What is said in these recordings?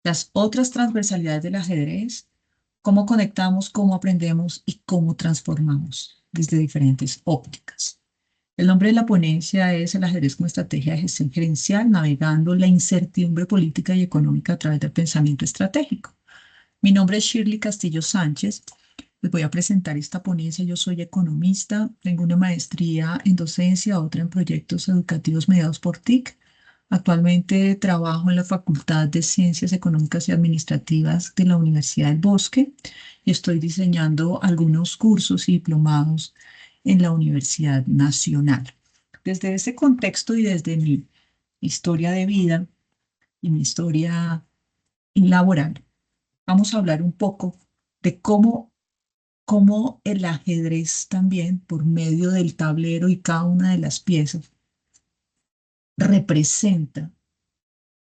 Las otras transversalidades del ajedrez, cómo conectamos, cómo aprendemos y cómo transformamos desde diferentes ópticas. El nombre de la ponencia es El ajedrez como estrategia de gestión gerencial, navegando la incertidumbre política y económica a través del pensamiento estratégico. Mi nombre es Shirley Castillo Sánchez. Les voy a presentar esta ponencia. Yo soy economista, tengo una maestría en docencia, otra en proyectos educativos mediados por TIC. Actualmente trabajo en la Facultad de Ciencias Económicas y Administrativas de la Universidad del Bosque y estoy diseñando algunos cursos y diplomados en la Universidad Nacional. Desde ese contexto y desde mi historia de vida y mi historia laboral, vamos a hablar un poco de cómo el ajedrez también, por medio del tablero y cada una de las piezas, representa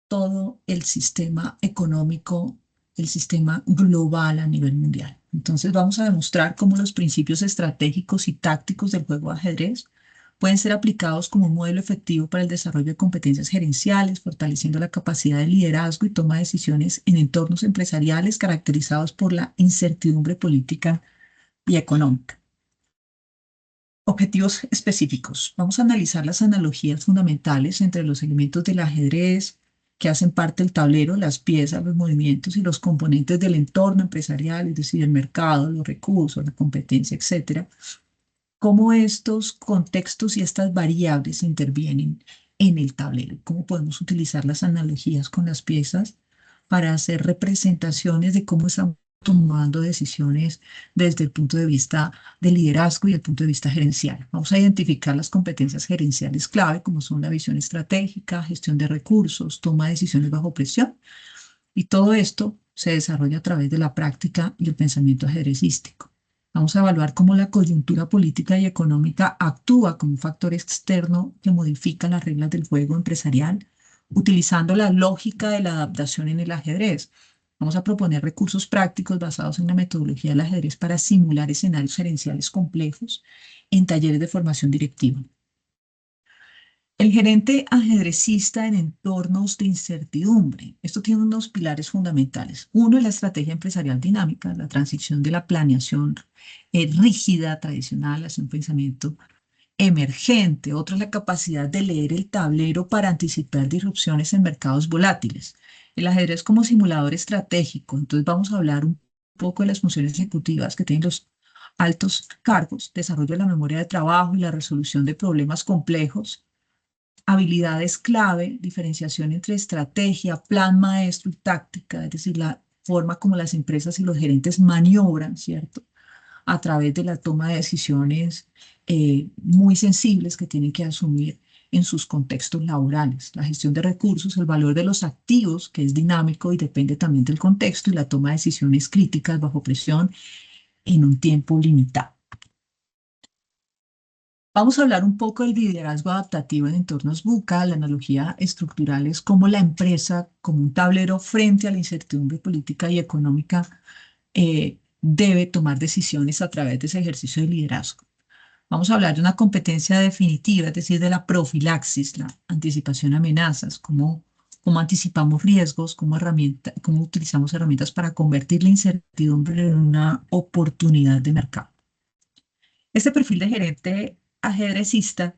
todo el sistema económico, el sistema global a nivel mundial. Entonces vamos a demostrar cómo los principios estratégicos y tácticos del juego de ajedrez pueden ser aplicados como un modelo efectivo para el desarrollo de competencias gerenciales, fortaleciendo la capacidad de liderazgo y toma de decisiones en entornos empresariales caracterizados por la incertidumbre política y económica. Objetivos específicos. Vamos a analizar las analogías fundamentales entre los elementos del ajedrez que hacen parte del tablero, las piezas, los movimientos y los componentes del entorno empresarial, es decir, el mercado, los recursos, la competencia, etcétera. Cómo estos contextos y estas variables intervienen en el tablero. Cómo podemos utilizar las analogías con las piezas para hacer representaciones de cómo estamos tomando decisiones desde el punto de vista del liderazgo y el punto de vista gerencial. Vamos a identificar las competencias gerenciales clave, como son la visión estratégica, gestión de recursos, toma de decisiones bajo presión. Y todo esto se desarrolla a través de la práctica y el pensamiento ajedrecístico. Vamos a evaluar cómo la coyuntura política y económica actúa como un factor externo que modifica las reglas del juego empresarial, utilizando la lógica de la adaptación en el ajedrez. Vamos a proponer recursos prácticos basados en la metodología del ajedrez para simular escenarios gerenciales complejos en talleres de formación directiva. El gerente ajedrecista en entornos de incertidumbre. Esto tiene unos pilares fundamentales. Uno es la estrategia empresarial dinámica, la transición de la planeación rígida, tradicional, hacia un pensamiento emergente. Otro es la capacidad de leer el tablero para anticipar disrupciones en mercados volátiles. El ajedrez como simulador estratégico. Entonces vamos a hablar un poco de las funciones ejecutivas que tienen los altos cargos, desarrollo de la memoria de trabajo y la resolución de problemas complejos, habilidades clave, diferenciación entre estrategia, plan maestro y táctica, es decir, la forma como las empresas y los gerentes maniobran, ¿cierto? A través de la toma de decisiones muy sensibles que tienen que asumir en sus contextos laborales. La gestión de recursos, el valor de los activos, que es dinámico y depende también del contexto, y la toma de decisiones críticas bajo presión en un tiempo limitado. Vamos a hablar un poco del liderazgo adaptativo en entornos VUCA. La analogía estructural es cómo la empresa, como un tablero frente a la incertidumbre política y económica, debe tomar decisiones a través de ese ejercicio de liderazgo. Vamos a hablar de una competencia definitiva, es decir, de la profilaxis, la anticipación a amenazas, cómo anticipamos riesgos, cómo utilizamos herramientas para convertir la incertidumbre en una oportunidad de mercado. Este perfil de gerente ajedrecista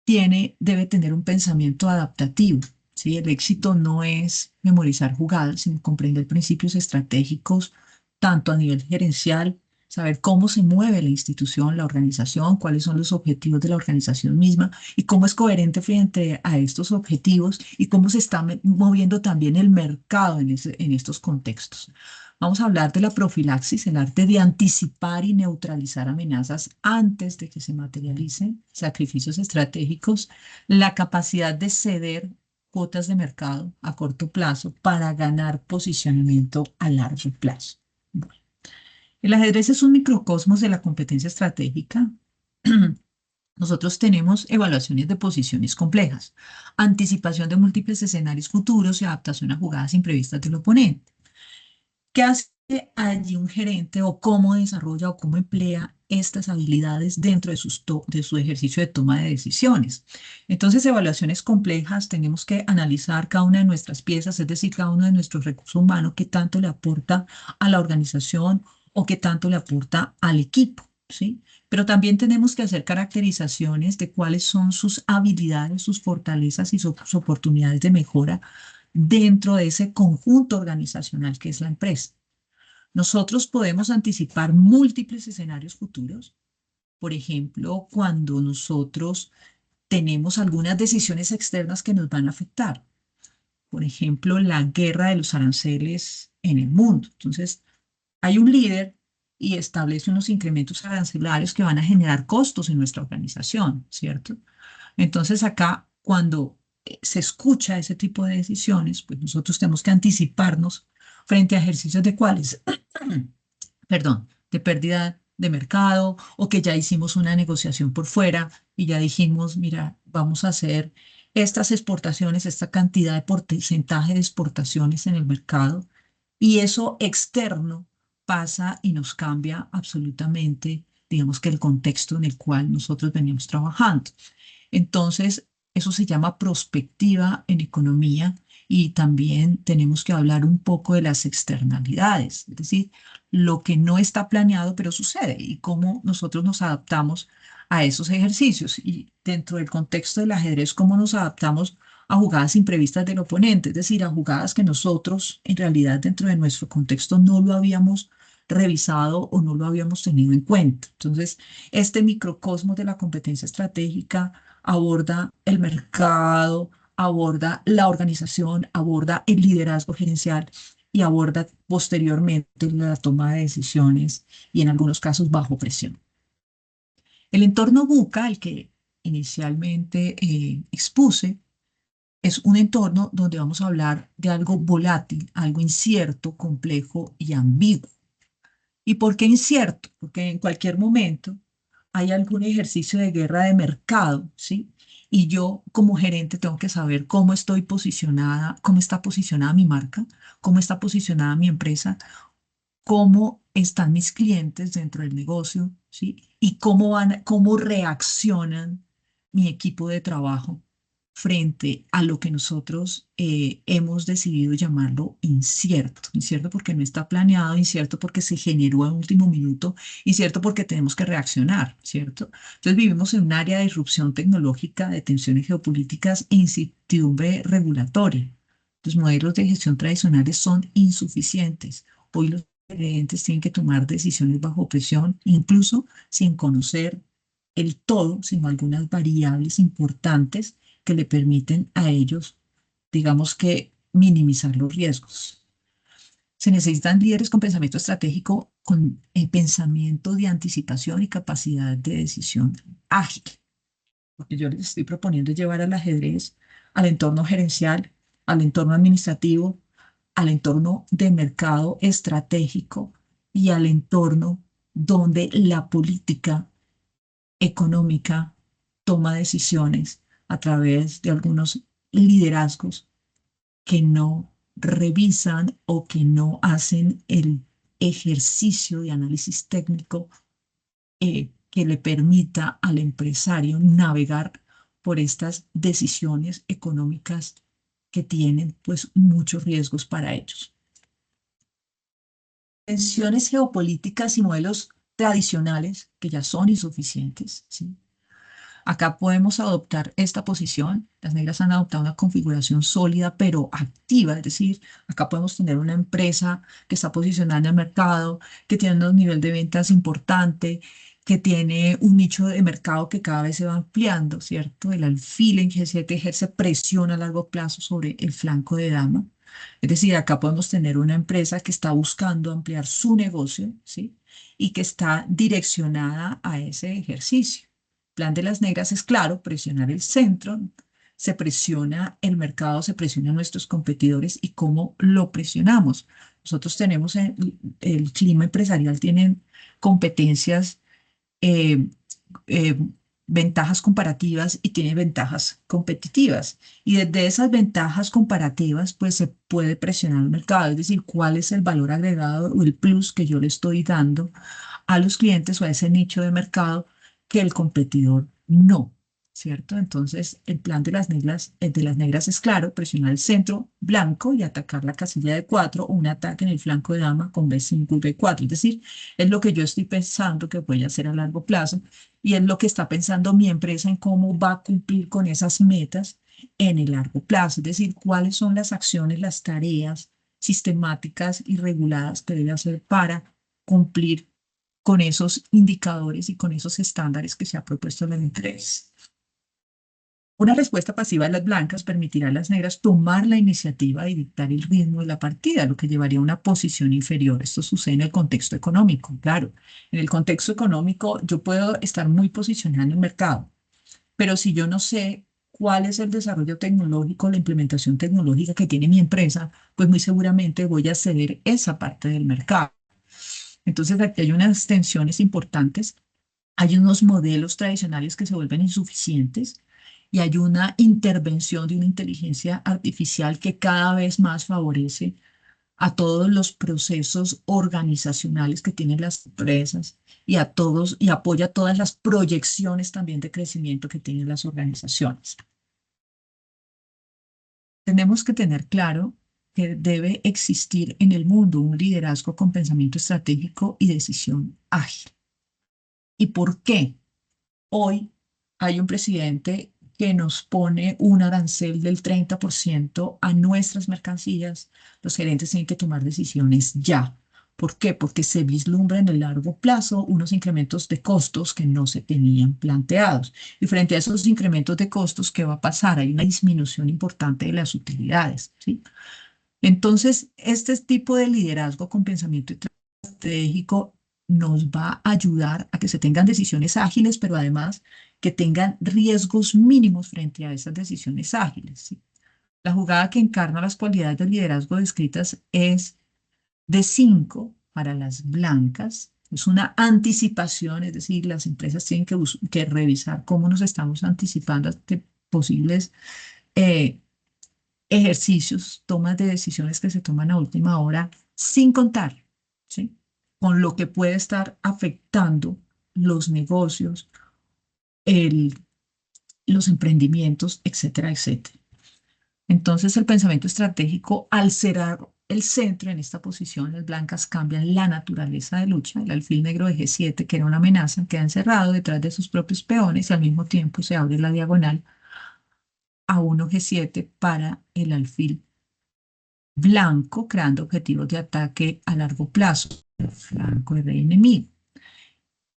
debe tener un pensamiento adaptativo, ¿sí? El éxito no es memorizar jugadas, sino comprender principios estratégicos, tanto a nivel gerencial, saber cómo se mueve la institución, la organización, cuáles son los objetivos de la organización misma y cómo es coherente frente a estos objetivos y cómo se está moviendo también el mercado en estos contextos. Vamos a hablar de la profilaxis, el arte de anticipar y neutralizar amenazas antes de que se materialicen, sacrificios estratégicos, la capacidad de ceder cuotas de mercado a corto plazo para ganar posicionamiento a largo plazo. Bueno, el ajedrez es un microcosmos de la competencia estratégica. Nosotros tenemos evaluaciones de posiciones complejas, anticipación de múltiples escenarios futuros y adaptación a jugadas imprevistas del oponente. ¿Qué hace allí un gerente o cómo desarrolla o cómo emplea estas habilidades dentro de, de su ejercicio de toma de decisiones. Entonces, evaluaciones complejas, tenemos que analizar cada una de nuestras piezas, es decir, cada uno de nuestros recursos humanos, qué tanto le aporta a la organización o qué tanto le aporta al equipo, ¿sí? Pero también tenemos que hacer caracterizaciones de cuáles son sus habilidades, sus fortalezas y sus oportunidades de mejora dentro de ese conjunto organizacional que es la empresa. Nosotros podemos anticipar múltiples escenarios futuros. Por ejemplo, cuando nosotros tenemos algunas decisiones externas que nos van a afectar. Por ejemplo, la guerra de los aranceles en el mundo. Entonces, hay un líder y establece unos incrementos arancelarios que van a generar costos en nuestra organización, ¿cierto? Entonces, acá, cuando se escucha ese tipo de decisiones, pues nosotros tenemos que anticiparnos frente a ejercicios de cuáles perdón, de pérdida de mercado o que ya hicimos una negociación por fuera y ya dijimos, mira, vamos a hacer estas exportaciones, esta cantidad de porcentaje de exportaciones en el mercado y eso externo pasa y nos cambia absolutamente, digamos que el contexto en el cual nosotros venimos trabajando. Entonces, eso se llama prospectiva en economía y también tenemos que hablar un poco de las externalidades, es decir, lo que no está planeado pero sucede y cómo nosotros nos adaptamos a esos ejercicios y dentro del contexto del ajedrez, cómo nos adaptamos a jugadas imprevistas del oponente, es decir, a jugadas que nosotros en realidad dentro de nuestro contexto no lo habíamos revisado o no lo habíamos tenido en cuenta. Entonces, este microcosmos de la competencia estratégica aborda el mercado, aborda la organización, aborda el liderazgo gerencial y aborda posteriormente la toma de decisiones y en algunos casos bajo presión. El entorno buca, el que inicialmente expuse, es un entorno donde vamos a hablar de algo volátil, algo incierto, complejo y ambiguo. ¿Y por qué incierto? Porque en cualquier momento hay algún ejercicio de guerra de mercado, ¿sí? Y yo como gerente tengo que saber cómo estoy posicionada, cómo está posicionada mi marca, cómo está posicionada mi empresa, cómo están mis clientes dentro del negocio, ¿sí? Y cómo reaccionan mi equipo de trabajo frente a lo que nosotros hemos decidido llamarlo incierto. Incierto porque no está planeado, incierto porque se generó a último minuto, incierto porque tenemos que reaccionar, ¿cierto? Entonces vivimos en un área de disrupción tecnológica, de tensiones geopolíticas e incertidumbre regulatoria. Los modelos de gestión tradicionales son insuficientes. Hoy los gerentes tienen que tomar decisiones bajo presión, incluso sin conocer el todo, sino algunas variables importantes que le permiten a ellos, digamos que, minimizar los riesgos. Se necesitan líderes con pensamiento estratégico, con pensamiento de anticipación y capacidad de decisión ágil. Lo que yo les estoy proponiendo es llevar al ajedrez al entorno gerencial, al entorno administrativo, al entorno de mercado estratégico y al entorno donde la política económica toma decisiones a través de algunos liderazgos que no revisan o que no hacen el ejercicio de análisis técnico que le permita al empresario navegar por estas decisiones económicas que tienen pues muchos riesgos para ellos. Tensiones geopolíticas y modelos tradicionales que ya son insuficientes, ¿sí? Acá podemos adoptar esta posición. Las negras han adoptado una configuración sólida pero activa, es decir, acá podemos tener una empresa que está posicionada en el mercado, que tiene un nivel de ventas importante, que tiene un nicho de mercado que cada vez se va ampliando, ¿cierto? El alfil ejerce presión a largo plazo sobre el flanco de dama. Es decir, acá podemos tener una empresa que está buscando ampliar su negocio, ¿sí? Y que está direccionada a ese ejercicio. Plan de las negras es claro, presionar el centro, se presiona el mercado, se presiona a nuestros competidores y cómo lo presionamos. Nosotros tenemos el clima empresarial, tienen competencias eh, eh, ventajas comparativas y tiene ventajas competitivas. Y desde esas ventajas comparativas, pues se puede presionar el mercado, es decir, cuál es el valor agregado o el plus que yo le estoy dando a los clientes o a ese nicho de mercado que el competidor no. ¿Cierto? Entonces, el plan de las negras es claro, presionar el centro blanco y atacar la casilla de 4 o un ataque en el flanco de dama con B5 y B4. Es decir, es lo que yo estoy pensando que voy a hacer a largo plazo y es lo que está pensando mi empresa en cómo va a cumplir con esas metas en el largo plazo. Es decir, cuáles son las acciones, las tareas sistemáticas y reguladas que debe hacer para cumplir con esos indicadores y con esos estándares que se ha propuesto la empresa. Una respuesta pasiva de las blancas permitirá a las negras tomar la iniciativa y dictar el ritmo de la partida, lo que llevaría a una posición inferior. Esto sucede en el contexto económico, claro. En el contexto económico yo puedo estar muy posicionada en el mercado, pero si yo no sé cuál es el desarrollo tecnológico, la implementación tecnológica que tiene mi empresa, pues muy seguramente voy a ceder esa parte del mercado. Entonces aquí hay unas tensiones importantes, hay unos modelos tradicionales que se vuelven insuficientes y hay una intervención de una inteligencia artificial que cada vez más favorece a todos los procesos organizacionales que tienen las empresas y a todos y apoya todas las proyecciones también de crecimiento que tienen las organizaciones. Tenemos que tener claro que debe existir en el mundo un liderazgo con pensamiento estratégico y decisión ágil. ¿Y por qué? Hoy hay un presidente que nos pone un arancel del 30% a nuestras mercancías. Los gerentes tienen que tomar decisiones ya. ¿Por qué? Porque se vislumbra en el largo plazo unos incrementos de costos que no se tenían planteados. Y frente a esos incrementos de costos, ¿qué va a pasar? Hay una disminución importante de las utilidades, ¿sí? Entonces, este tipo de liderazgo con pensamiento estratégico nos va a ayudar a que se tengan decisiones ágiles, pero además que tengan riesgos mínimos frente a esas decisiones ágiles, ¿sí? La jugada que encarna las cualidades del liderazgo descritas es de 5 para las blancas. Es una anticipación, es decir, las empresas tienen que revisar cómo nos estamos anticipando ante posibles eh, ejercicios, tomas de decisiones que se toman a última hora, sin contar, ¿sí? Con lo que puede estar afectando los negocios, el, los emprendimientos, etcétera, etcétera. Entonces, el pensamiento estratégico, al cerrar el centro en esta posición, las blancas cambian la naturaleza de lucha. El alfil negro de G7, que era una amenaza, queda encerrado detrás de sus propios peones y al mismo tiempo se abre la diagonal a 1 G7 para el alfil blanco, creando objetivos de ataque a largo plazo, flanco de enemigo.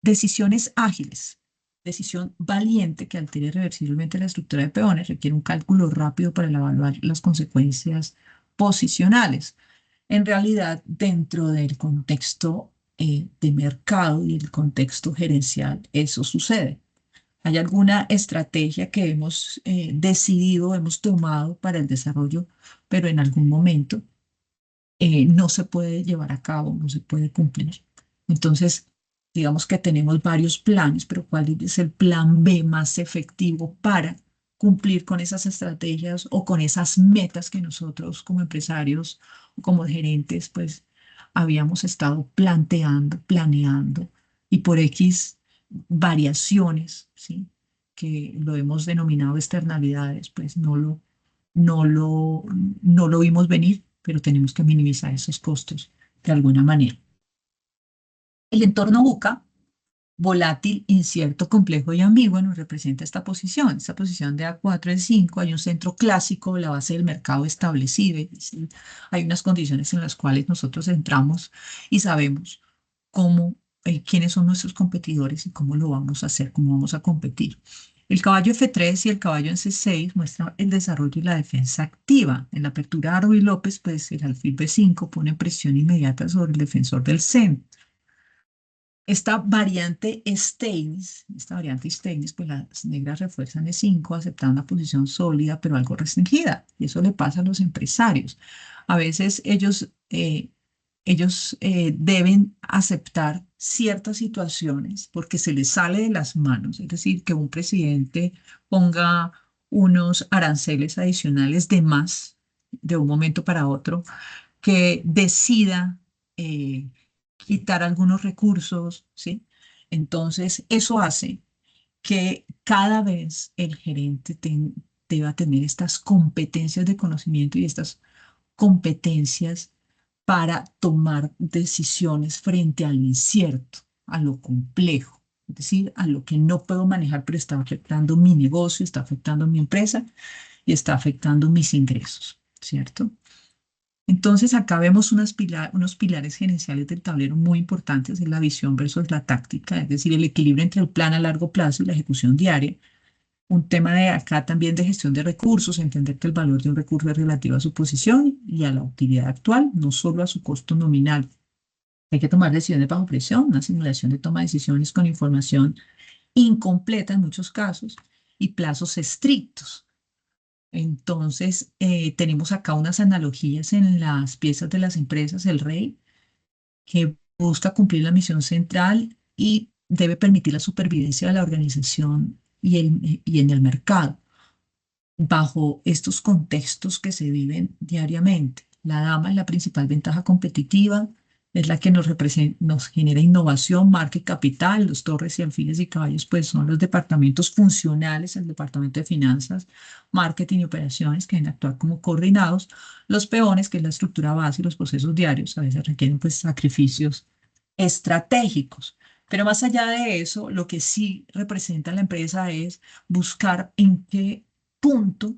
Decisiones ágiles. Decisión valiente que altere irreversiblemente la estructura de peones requiere un cálculo rápido para evaluar las consecuencias posicionales. En realidad, dentro del contexto de mercado y el contexto gerencial, eso sucede. ¿Hay alguna estrategia que hemos decidido, hemos tomado para el desarrollo, pero en algún momento no se puede llevar a cabo, no se puede cumplir? Entonces, digamos que tenemos varios planes, pero ¿cuál es el plan B más efectivo para cumplir con esas estrategias o con esas metas que nosotros como empresarios o como gerentes, pues habíamos estado planteando, planeando y por X variaciones, ¿sí? Que lo hemos denominado externalidades, pues no lo, no lo vimos venir, pero tenemos que minimizar esos costos de alguna manera. El entorno buca, volátil, incierto, complejo y ambiguo, nos representa esta posición de A4 en 5, hay un centro clásico, la base del mercado establecido, es decir, hay unas condiciones en las cuales nosotros entramos y sabemos cómo, quiénes son nuestros competidores y cómo lo vamos a hacer, cómo vamos a competir. El caballo F3 y el caballo en C6 muestran el desarrollo y la defensa activa. En la apertura de Arbo y López, pues el alfil B5 pone presión inmediata sobre el defensor del centro. Esta variante Steins, pues las negras refuerzan E5, aceptando una posición sólida, pero algo restringida. Y eso le pasa a los empresarios. A veces ellos deben aceptar ciertas situaciones porque se le sale de las manos, es decir, que un presidente ponga unos aranceles adicionales de más de un momento para otro, que decida quitar algunos recursos, ¿sí? Entonces, eso hace que cada vez el gerente deba tener estas competencias de conocimiento y estas competencias para tomar decisiones frente a lo incierto, a lo complejo, es decir, a lo que no puedo manejar, pero está afectando mi negocio, está afectando mi empresa y está afectando mis ingresos, ¿cierto? Entonces, acá vemos unos pilares gerenciales del tablero muy importantes, es la visión versus la táctica, es decir, el equilibrio entre el plan a largo plazo y la ejecución diaria. Un tema de acá también de gestión de recursos, entender que el valor de un recurso es relativo a su posición y a la utilidad actual, no solo a su costo nominal. Hay que tomar decisiones bajo presión, una simulación de toma de decisiones con información incompleta en muchos casos y plazos estrictos. Entonces, tenemos acá unas analogías en las piezas de las empresas, el rey, que busca cumplir la misión central y debe permitir la supervivencia de la organización y en el mercado bajo estos contextos que se viven diariamente. La dama es la principal ventaja competitiva, es la que nos genera innovación, marca y capital. Los torres y alfiles y caballos, pues son los departamentos funcionales, el departamento de finanzas, marketing y operaciones, que deben actuar como coordinados. Los peones, que es la estructura base y los procesos diarios, a veces requieren pues sacrificios estratégicos. Pero más allá de eso, lo que sí representa la empresa es buscar en qué punto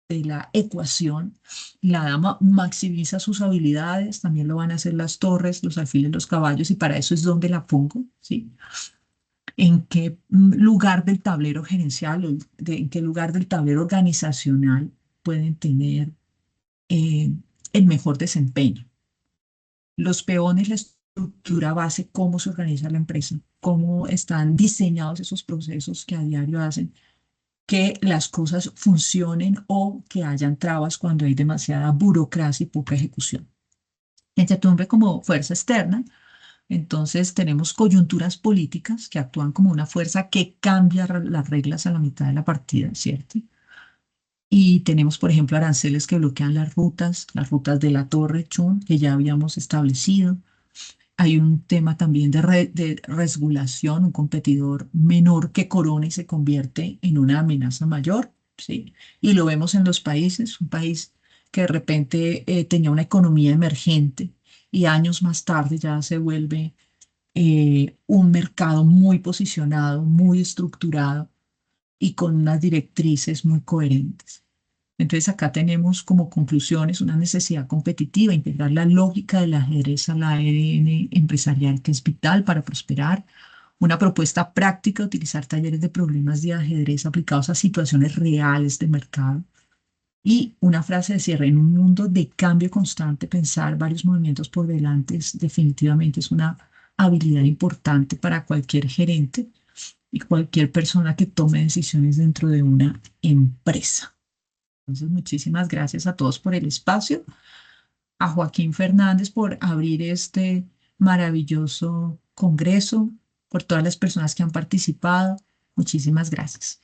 de la ecuación la dama maximiza sus habilidades, también lo van a hacer las torres, los alfiles, los caballos, y para eso es donde la pongo, ¿sí? En qué lugar del tablero gerencial o en qué lugar del tablero organizacional pueden tener eh, el mejor desempeño. Los peones, la estructura base, cómo se organiza la empresa, cómo están diseñados esos procesos que a diario hacen que las cosas funcionen o que hayan trabas cuando hay demasiada burocracia y poca ejecución. Incertidumbre como fuerza externa. Entonces tenemos coyunturas políticas que actúan como una fuerza que cambia las reglas a la mitad de la partida, ¿cierto? Y tenemos, por ejemplo, aranceles que bloquean las rutas de la Torre Chun, que ya habíamos establecido. Hay un tema también de regulación, un competidor menor que corona y se convierte en una amenaza mayor, ¿sí? Y lo vemos en los países, un país que de repente tenía una economía emergente y años más tarde ya se vuelve un mercado muy posicionado, muy estructurado y con unas directrices muy coherentes. Entonces acá tenemos como conclusiones una necesidad competitiva, integrar la lógica del ajedrez al ADN empresarial que es vital para prosperar, una propuesta práctica, utilizar talleres de problemas de ajedrez aplicados a situaciones reales de mercado y una frase de cierre, en un mundo de cambio constante, pensar varios movimientos por delante definitivamente es una habilidad importante para cualquier gerente y cualquier persona que tome decisiones dentro de una empresa. Entonces, muchísimas gracias a todos por el espacio, a Joaquín Fernández por abrir este maravilloso congreso, por todas las personas que han participado. Muchísimas gracias.